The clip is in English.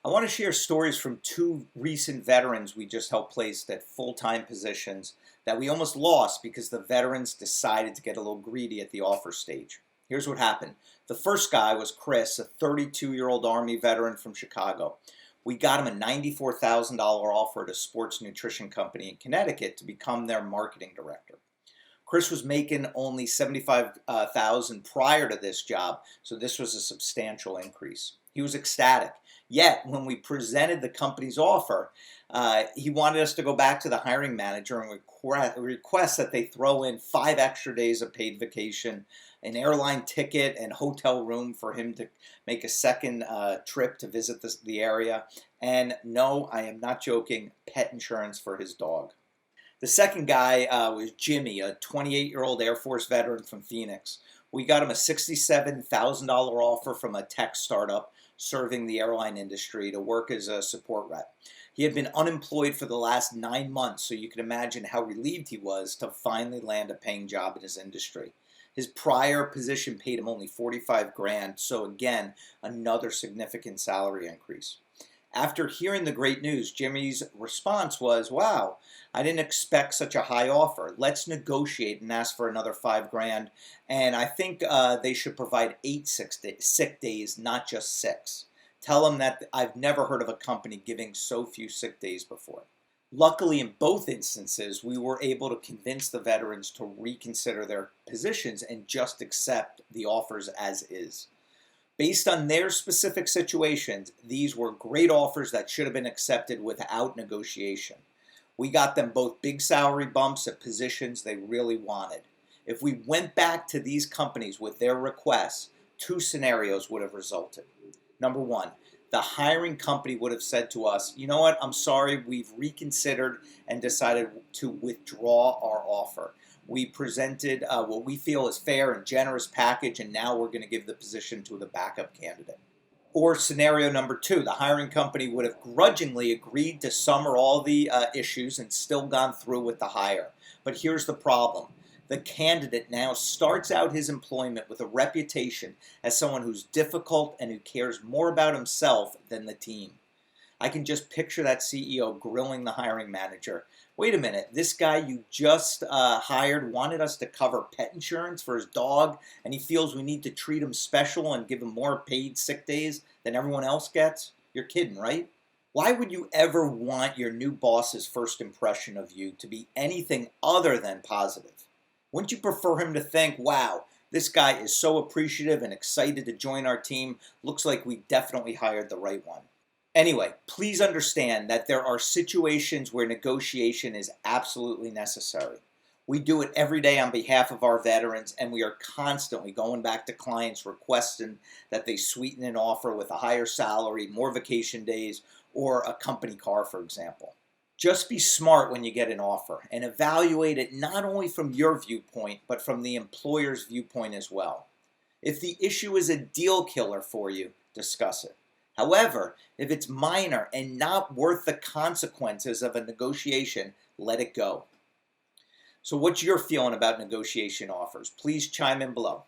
I want to share stories from two recent veterans we just helped place at full-time positions that we almost lost because the veterans decided to get a little greedy at the offer stage. Here's what happened. The first guy was Chris, a 32-year-old Army veteran from Chicago. We got him a $94,000 offer at a sports nutrition company in Connecticut to become their marketing director. Chris was making only $75,000 prior to this job, so this was a substantial increase. He was ecstatic. Yet, when we presented the company's offer, he wanted us to go back to the hiring manager and request that they throw in 5 extra days of paid vacation, an airline ticket, and hotel room for him to make a second trip to visit the area. And no, I am not joking, pet insurance for his dog. The second guy was Jimmy, a 28-year-old Air Force veteran from Phoenix. We got him a $67,000 offer from a tech startup serving the airline industry to work as a support rep. He had been unemployed for the last 9 months, so you can imagine how relieved he was to finally land a paying job in his industry. His prior position paid him only $45,000, so again, another significant salary increase. After hearing the great news, Jimmy's response was, "Wow, I didn't expect such a high offer. Let's negotiate and ask for another $5,000. And I think they should provide 8 sick days, not just 6. Tell them that I've never heard of a company giving so few sick days before." Luckily, in both instances, we were able to convince the veterans to reconsider their positions and just accept the offers as is. Based on their specific situations, these were great offers that should have been accepted without negotiation. We got them both big salary bumps at positions they really wanted. If we went back to these companies with their requests, 2 scenarios would have resulted. Number 1, the hiring company would have said to us, "You know what, I'm sorry, we've reconsidered and decided to withdraw our offer. We presented what we feel is fair and generous package, and now we're going to give the position to the backup candidate." Or scenario number 2, the hiring company would have grudgingly agreed to some or all the issues and still gone through with the hire. But here's the problem. The candidate now starts out his employment with a reputation as someone who's difficult and who cares more about himself than the team. I can just picture that CEO grilling the hiring manager. "Wait a minute, this guy you just hired wanted us to cover pet insurance for his dog, and he feels we need to treat him special and give him more paid sick days than everyone else gets? You're kidding, right?" Why would you ever want your new boss's first impression of you to be anything other than positive? Wouldn't you prefer him to think, "Wow, this guy is so appreciative and excited to join our team. Looks like we definitely hired the right one"? Anyway, please understand that there are situations where negotiation is absolutely necessary. We do it every day on behalf of our veterans, and we are constantly going back to clients requesting that they sweeten an offer with a higher salary, more vacation days, or a company car, for example. Just be smart when you get an offer and evaluate it not only from your viewpoint, but from the employer's viewpoint as well. If the issue is a deal killer for you, discuss it. However, if it's minor and not worth the consequences of a negotiation, let it go. So what's your feeling about negotiation offers? Please chime in below.